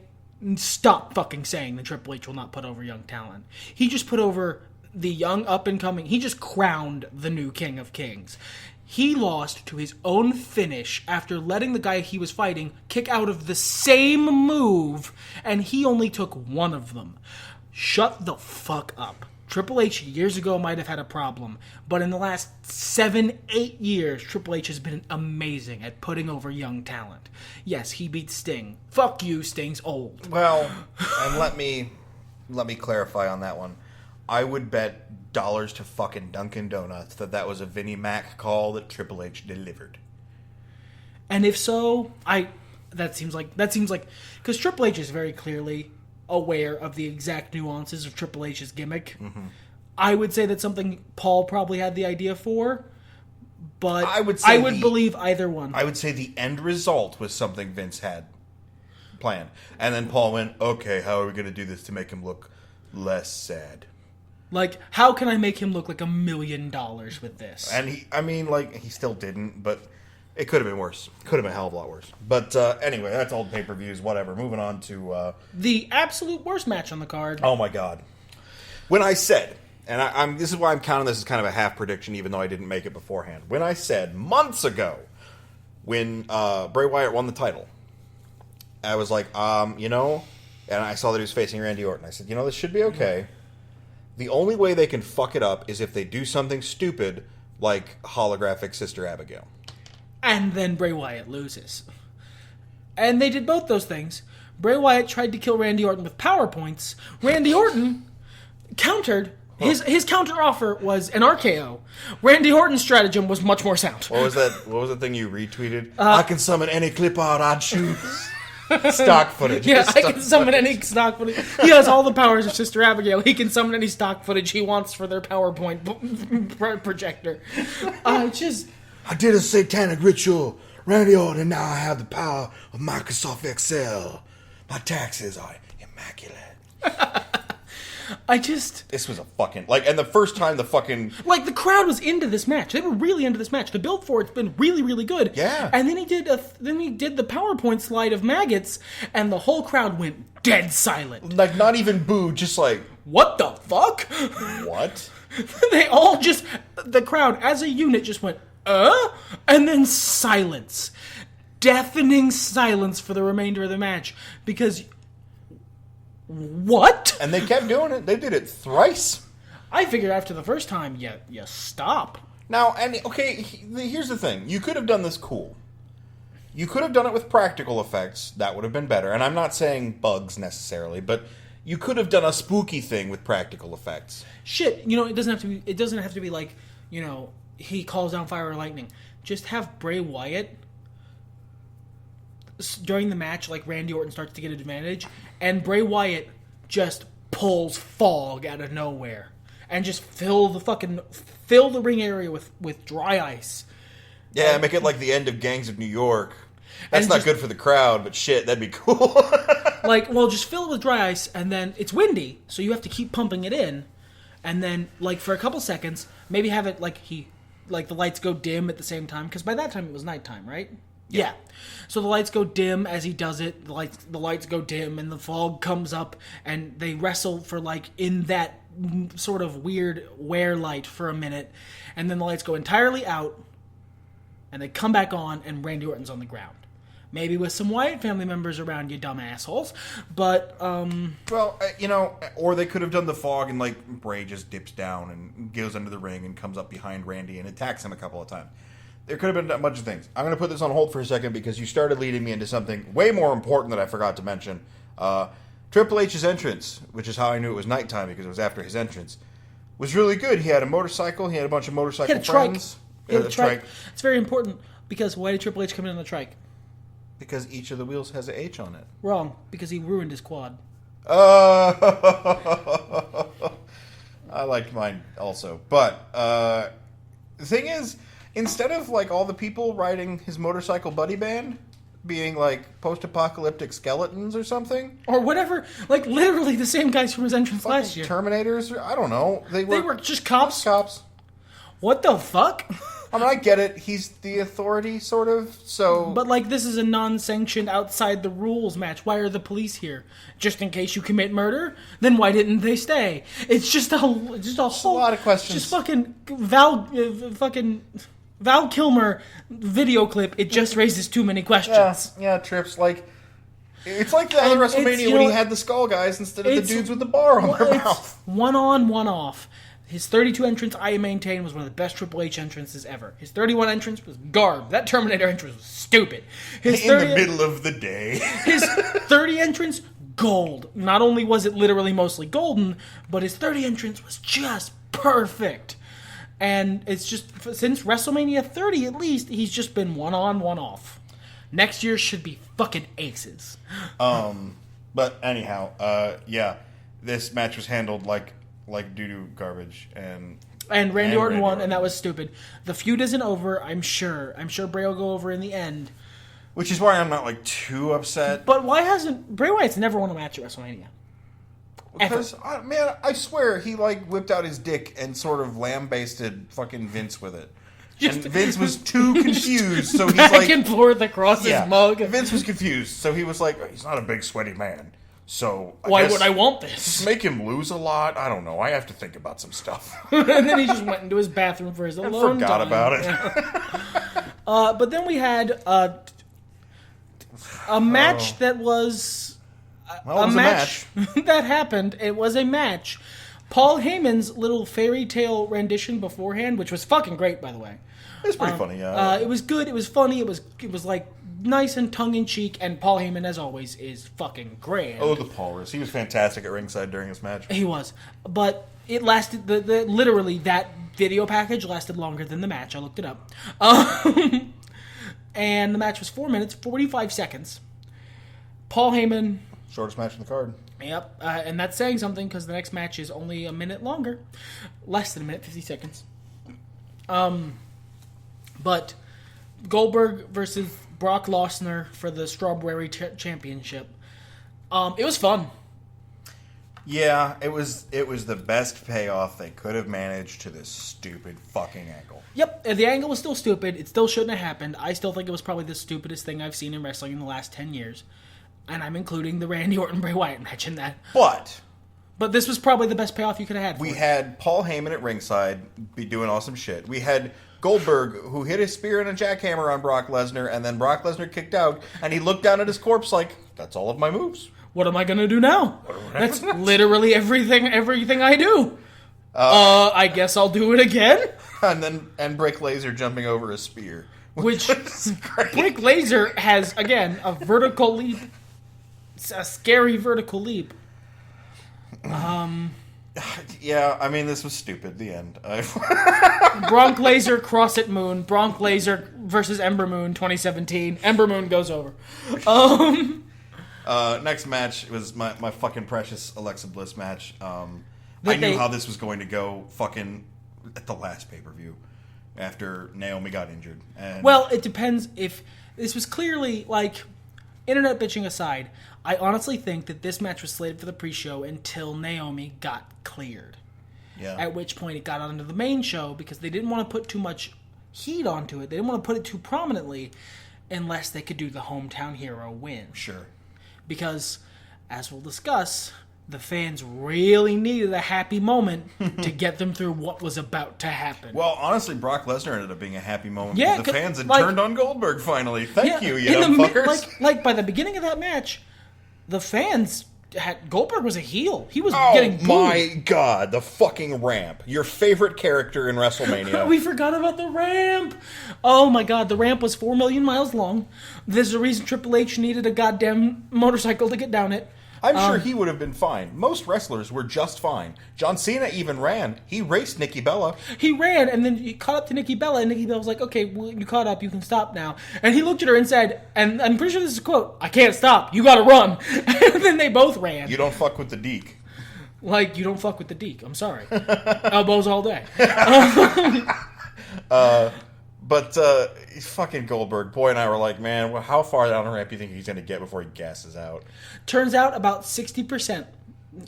stop fucking saying that Triple H will not put over young talent. He just put over the young up-and-coming... He just crowned the new King of Kings. He lost to his own finish after letting the guy he was fighting kick out of the same move, and he only took one of them. Shut the fuck up. Triple H years ago might have had a problem, but in the last 7-8 years, Triple H has been amazing at putting over young talent. Yes, he beat Sting. Fuck you, Sting's old. Well, and let me clarify on that one. I would bet dollars to fucking Dunkin' Donuts that was a Vinnie Mac call that Triple H delivered. And if so, that seems like because Triple H is very clearly aware of the exact nuances of Triple H's gimmick. Mm-hmm. I would say that's something Paul probably had the idea for, but I would believe either one. I would say the end result was something Vince had planned. And then Paul went, okay, how are we going to do this to make him look less sad? Like, how can I make him look like $1 million with this? And he still didn't, but it could have been worse. Could have been a hell of a lot worse. But anyway, that's old pay-per-views, whatever. Moving on to... the absolute worst match on the card. Oh, my God. When I said, and this is why I'm counting this as kind of a half prediction, even though I didn't make it beforehand. When I said months ago, when Bray Wyatt won the title, I was like, and I saw that he was facing Randy Orton. I said, this should be okay. The only way they can fuck it up is if they do something stupid like holographic Sister Abigail. And then Bray Wyatt loses. And they did both those things. Bray Wyatt tried to kill Randy Orton with PowerPoints. Randy Orton countered. His counter offer was an RKO. Randy Orton's stratagem was much more sound. What was that thing you retweeted? I can summon any clip art I'd choose. Stock footage. Yeah, I can summon any stock footage. He has all the powers of Sister Abigail. He can summon any stock footage he wants for their PowerPoint projector. I did a satanic ritual. Randy Orton, now I have the power of Microsoft Excel. My taxes are immaculate. This was a fucking... and the first time the fucking... the crowd was into this match. They were really into this match. The build for it's been really, really good. Yeah. And then he did the PowerPoint slide of maggots, and the whole crowd went dead silent. Not even boo, just what the fuck? What? They all just... The crowd, as a unit, just went... And then silence. Deafening silence for the remainder of the match. Because... What? And they kept doing it. They did it thrice. I figured after the first time, you stop. Now, here's the thing. You could have done this cool. You could have done it with practical effects. That would have been better. And I'm not saying bugs necessarily, but you could have done a spooky thing with practical effects. Shit, it doesn't have to be like, he calls down fire or lightning. Just have Bray Wyatt during the match, like Randy Orton starts to get an advantage, and Bray Wyatt just pulls fog out of nowhere and just fill the ring area with dry ice. Yeah, make it like the end of Gangs of New York. That's not good for the crowd, but shit, that'd be cool. Just fill it with dry ice, and then it's windy, so you have to keep pumping it in, and then for a couple seconds, maybe have it the lights go dim at the same time, because by that time it was nighttime, right? Yeah. So the lights go dim as he does it. The lights go dim, and the fog comes up, and they wrestle for in that sort of weird wear light for a minute, and then the lights go entirely out, and they come back on, and Randy Orton's on the ground. Maybe with some Wyatt family members around, you dumb assholes. But, or they could have done the fog, and Bray just dips down and goes under the ring and comes up behind Randy and attacks him a couple of times. There could have been a bunch of things. I'm going to put this on hold for a second because you started leading me into something way more important that I forgot to mention. Triple H's entrance, which is how I knew it was nighttime because it was after his entrance, was really good. He had a motorcycle. He had a bunch of motorcycle friends. He had a trike. It's very important because why did Triple H come in on the trike? Because each of the wheels has an H on it. Wrong. Because he ruined his quad. I liked mine also. But the thing is... Instead of all the people riding his motorcycle buddy band, being like post-apocalyptic skeletons or something, or whatever. Like literally the same guys from his entrance last year. Terminators. I don't know. They were just cops. Cops. What the fuck? I mean, I get it. He's the authority, sort of. So, but like, this is a non-sanctioned, outside the rules match. Why are the police here? Just in case you commit murder? Then why didn't they stay? It's just a whole lot of questions. Just fucking Val Kilmer video clip. It just raises too many questions. Yeah, Trips. Like, it's like the other WrestleMania when he had the skull guys instead of the dudes with the bar on their mouth. One on, one off. His 32 entrance, I maintain, was one of the best Triple H entrances ever. His 31 entrance was garb. That Terminator entrance was stupid. In the middle of the day. His 30 entrance, gold. Not only was it literally mostly golden, but his 30 entrance was just perfect. And it's just, since WrestleMania 30 at least, he's just been one on, one off. Next year should be fucking aces. But anyhow, yeah, this match was handled like doo-doo garbage, and Randy Orton won, and that was stupid. The feud isn't over, I'm sure. I'm sure Bray will go over in the end. Which is why I'm not, like, too upset. But why hasn't... Bray Wyatt's never won a match at WrestleMania. Because, man, I swear, he, like, whipped out his dick and sort of lambasted fucking Vince with it. And Vince was too confused, so he's back like... Back and forth across his mug. Vince was confused, so he was like, he's not a big, sweaty man. So why would I want this? Just make him lose a lot. I don't know. I have to think about some stuff. And then he just went into his bathroom for his alone forgot time. about it. Yeah. But then we had a match that was a match that happened. It was a match. Paul Heyman's little fairy tale rendition beforehand, which was fucking great, by the way. It was pretty funny. Yeah. It was good. It was funny. It was like nice and tongue-in-cheek, and Paul Heyman, as always, is fucking grand. Oh, the Paulus. He was fantastic at ringside during his match. He was. But it lasted, literally, that video package lasted longer than the match. I looked it up. And the match was 4 minutes, 45 seconds. Paul Heyman... Shortest match in the card. Yep, and that's saying something, because the next match is only a minute longer. Less than a minute, 50 seconds. But Goldberg versus Brock Lesnar for the Strawberry Championship. It was fun. Yeah, it was the best payoff they could have managed to this stupid fucking angle. Yep, the angle was still stupid. It still shouldn't have happened. I still think it was probably the stupidest thing I've seen in wrestling in the last 10 years. And I'm including the Randy Orton-Bray Wyatt match in that. But this was probably the best payoff you could have had. We had Paul Heyman at ringside be doing awesome shit. We had Goldberg, who hit his spear and a jackhammer on Brock Lesnar, and then Brock Lesnar kicked out, and he looked down at his corpse like, that's all of my moves. What am I going to do now? That's literally everything I do. I guess I'll do it again. And Brick Laser jumping over a spear. Which Brick Laser has, again, a vertical leap. It's a scary vertical leap. Yeah, I mean, this was stupid. The end. Bronk Laser, Cross at Moon. Bronk Laser versus Ember Moon 2017. Ember Moon goes over. Next match was my fucking precious Alexa Bliss match. I knew how this was going to go fucking at the last pay-per-view after Naomi got injured. And well, it depends if... This was clearly, like, internet bitching aside, I honestly think that this match was slated for the pre-show until Naomi got cleared. Yeah. At which point it got onto the main show because they didn't want to put too much heat onto it. They didn't want to put it too prominently unless they could do the hometown hero win. Sure. Because, as we'll discuss, the fans really needed a happy moment to get them through what was about to happen. Well, honestly, Brock Lesnar ended up being a happy moment. Yeah, because the fans had turned on Goldberg finally. Thank you, you dumb fuckers. Like, by the beginning of that match, the fans had... Goldberg was a heel. He was getting booed. Oh my god, the fucking ramp. Your favorite character in WrestleMania. We forgot about the ramp. Oh my god, the ramp was 4 million miles long. There's a reason Triple H needed a goddamn motorcycle to get down it. I'm sure he would have been fine. Most wrestlers were just fine. John Cena even ran. He raced Nikki Bella. He ran, and then he caught up to Nikki Bella, and Nikki Bella was like, okay, well, you caught up, you can stop now. And he looked at her and said, and I'm pretty sure this is a quote, I can't stop, you gotta run. And then they both ran. You don't fuck with the Deke. Like, you don't fuck with the Deke, I'm sorry. Elbows all day. But fucking Goldberg, Boy and I were like, man, well, how far down the ramp do you think he's going to get before he gasses out? Turns out about 60%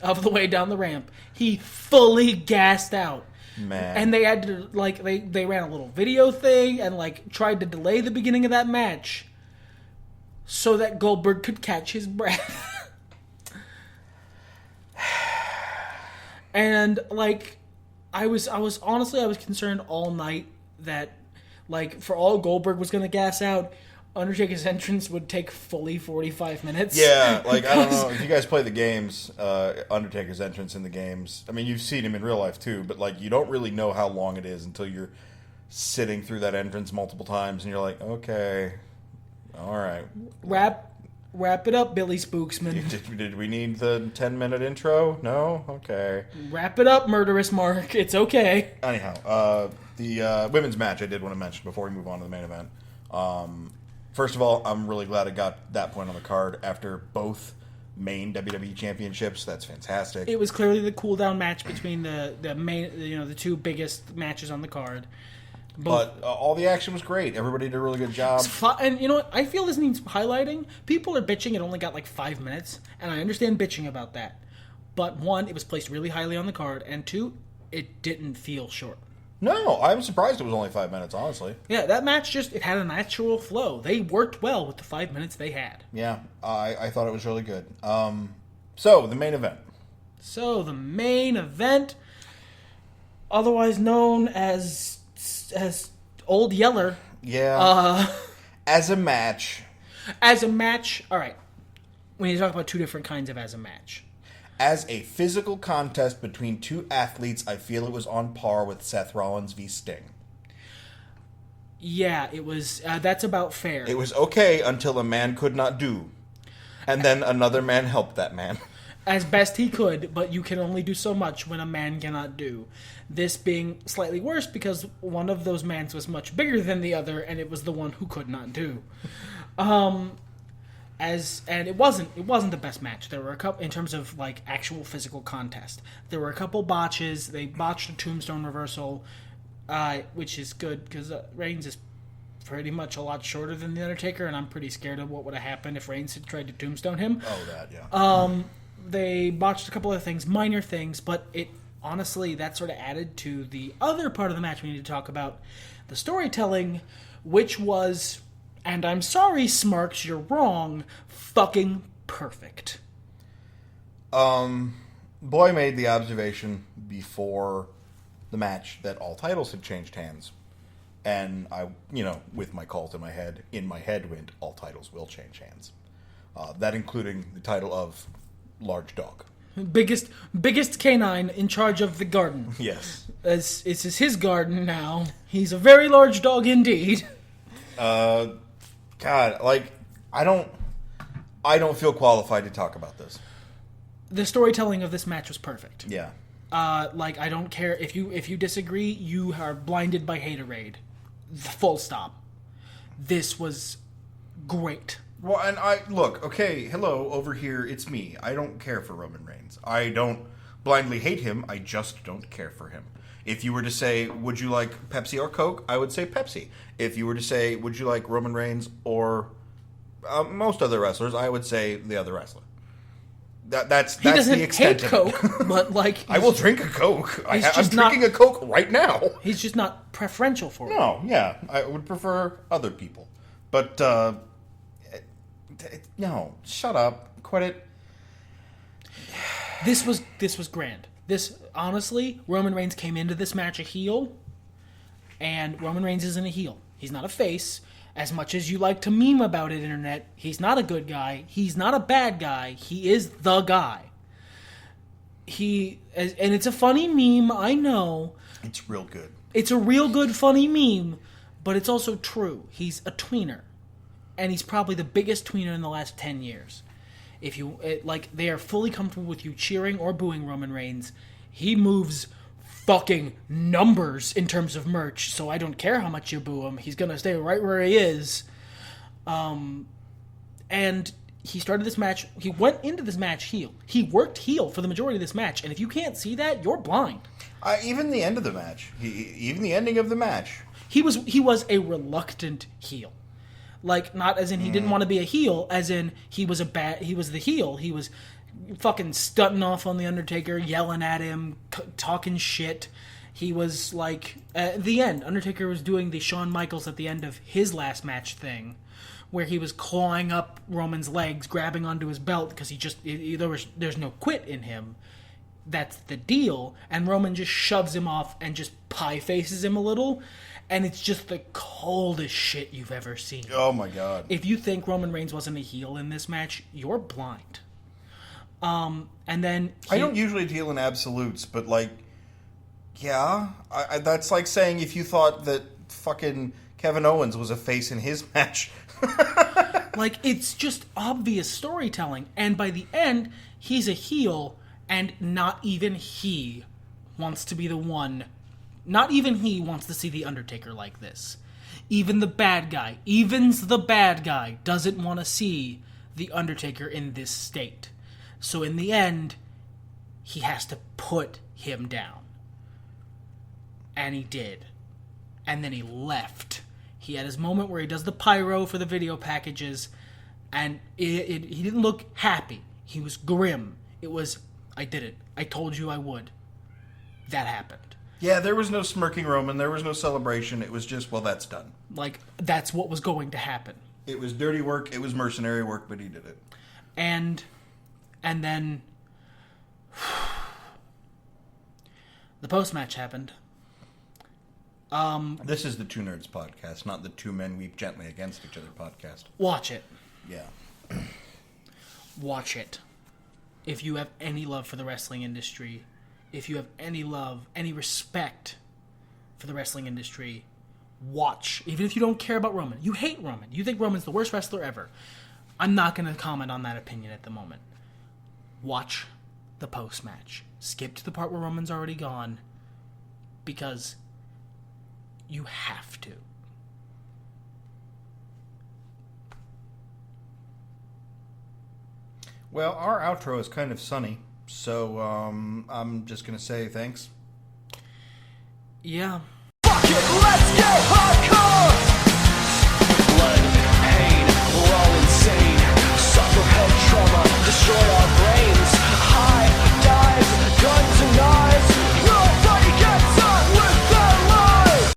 of the way down the ramp, he fully gassed out. Man. And they had to, like, they ran a little video thing and, like, tried to delay the beginning of that match so that Goldberg could catch his breath. And, like, I was concerned all night that, like, for all Goldberg was going to gas out, Undertaker's entrance would take fully 45 minutes. Yeah, like, I don't know. If you guys play the games, Undertaker's entrance in the games, I mean, you've seen him in real life, too, but, like, you don't really know how long it is until you're sitting through that entrance multiple times, and you're like, okay, all right. Wrap it up, Billy Spooksman. Did we need the 10-minute intro? No? Okay. Wrap it up, Murderous Mark. It's okay. Anyhow, the women's match I did want to mention before we move on to the main event. First of all, I'm really glad it got that point on the card after both main WWE championships. That's fantastic. It was clearly the cool down match between the main, the two biggest matches on the card. But all the action was great. Everybody did a really good job. And you know what? I feel this needs highlighting. People are bitching it only got like 5 minutes, and I understand bitching about that. But one, it was placed really highly on the card, and two, it didn't feel short. No, I'm surprised it was only 5 minutes, honestly. Yeah, that match it had a natural flow. They worked well with the 5 minutes they had. Yeah, I thought it was really good. So, the main event. So, the main event, otherwise known as Old Yeller. Yeah. As a match. All right. We need to talk about two different kinds of as a match. As a physical contest between two athletes, I feel it was on par with Seth Rollins v. Sting. Yeah, it was. That's about fair. It was okay until a man could not do. And then another man helped that man. As best he could, but you can only do so much when a man cannot do. This being slightly worse because one of those mans was much bigger than the other, and it was the one who could not do. And it wasn't the best match. There were a couple in terms of like actual physical contest. There were a couple botches. They botched a tombstone reversal, which is good because Reigns is pretty much a lot shorter than the Undertaker, and I'm pretty scared of what would have happened if Reigns had tried to tombstone him. Oh, that yeah. They botched a couple of things, minor things, but it honestly that sort of added to the other part of the match we need to talk about, the storytelling, which was. And I'm sorry, Smarks, you're wrong. Fucking perfect. Boy made the observation before the match that all titles had changed hands. And I, with my cult in my head went, all titles will change hands. That including the title of Large Dog. Biggest canine in charge of the garden. Yes. This is his garden now. He's a very large dog indeed. God, like, I don't feel qualified to talk about this. The storytelling of this match was perfect. Yeah. Like, I don't care if you disagree, you are blinded by haterade. Full stop. This was great. Well, and hello, over here, it's me. I don't care for Roman Reigns. I don't blindly hate him, I just don't care for him. If you were to say, would you like Pepsi or Coke? I would say Pepsi. If you were to say, would you like Roman Reigns or most other wrestlers? I would say the other wrestler. That's the extent of it. He doesn't hate Coke, but like... I will drink a Coke. I'm drinking a Coke right now. He's just not preferential for it. No, yeah. I would prefer other people. But, no. Shut up. Quit it. This was grand. This, honestly, Roman Reigns came into this match a heel, and Roman Reigns isn't a heel. He's not a face. As much as you like to meme about it, Internet, he's not a good guy. He's not a bad guy. He is the guy. And it's a funny meme, I know. It's real good. It's a real good, funny meme, but it's also true. He's a tweener, and he's probably the biggest tweener in the last 10 years. If they are fully comfortable with you cheering or booing Roman Reigns, he moves fucking numbers in terms of merch, so I don't care how much you boo him. He's gonna stay right where he is. And he started this match, he went into this match heel. He worked heel for the majority of this match, and if you can't see that, you're blind. Even the end of the match, even the ending of the match, He was a reluctant heel. Like, not as in he didn't want to be a heel, as in he was the heel. He was fucking stunting off on The Undertaker, yelling at him, talking shit. He was like, at the end, Undertaker was doing the Shawn Michaels at the end of his last match thing, where he was clawing up Roman's legs, grabbing onto his belt, because there's no quit in him. That's the deal. And Roman just shoves him off and just pie faces him a little. And it's just the coldest shit you've ever seen. Oh my god. If you think Roman Reigns wasn't a heel in this match, you're blind. And then... I don't usually deal in absolutes, but like... Yeah. That's like saying if you thought that fucking Kevin Owens was a face in his match. Like, it's just obvious storytelling. And by the end, he's a heel, and not even he wants to be the one... Not even he wants to see The Undertaker like this. Even the bad guy, doesn't want to see The Undertaker in this state. So in the end, he has to put him down. And he did. And then he left. He had his moment where he does the pyro for the video packages, and he didn't look happy. He was grim. It was, I did it. I told you I would. That happened. Yeah, there was no smirking Roman. There was no celebration. It was just, well, that's done. Like, that's what was going to happen. It was dirty work. It was mercenary work, but he did it. And then the post-match happened. This is the Two Nerds podcast, not the Two Men Weep Gently Against Each Other podcast. Watch it. Yeah. Watch it. If you have any love for the wrestling industry, if you have any love, any respect for the wrestling industry, watch. Even if you don't care about Roman. You hate Roman. You think Roman's the worst wrestler ever. I'm not going to comment on that opinion at the moment. Watch the post-match. Skip to the part where Roman's already gone, because you have to. Well, our outro is kind of sunny, so I'm just going to say thanks. Yeah. Fuck it, let's get hot.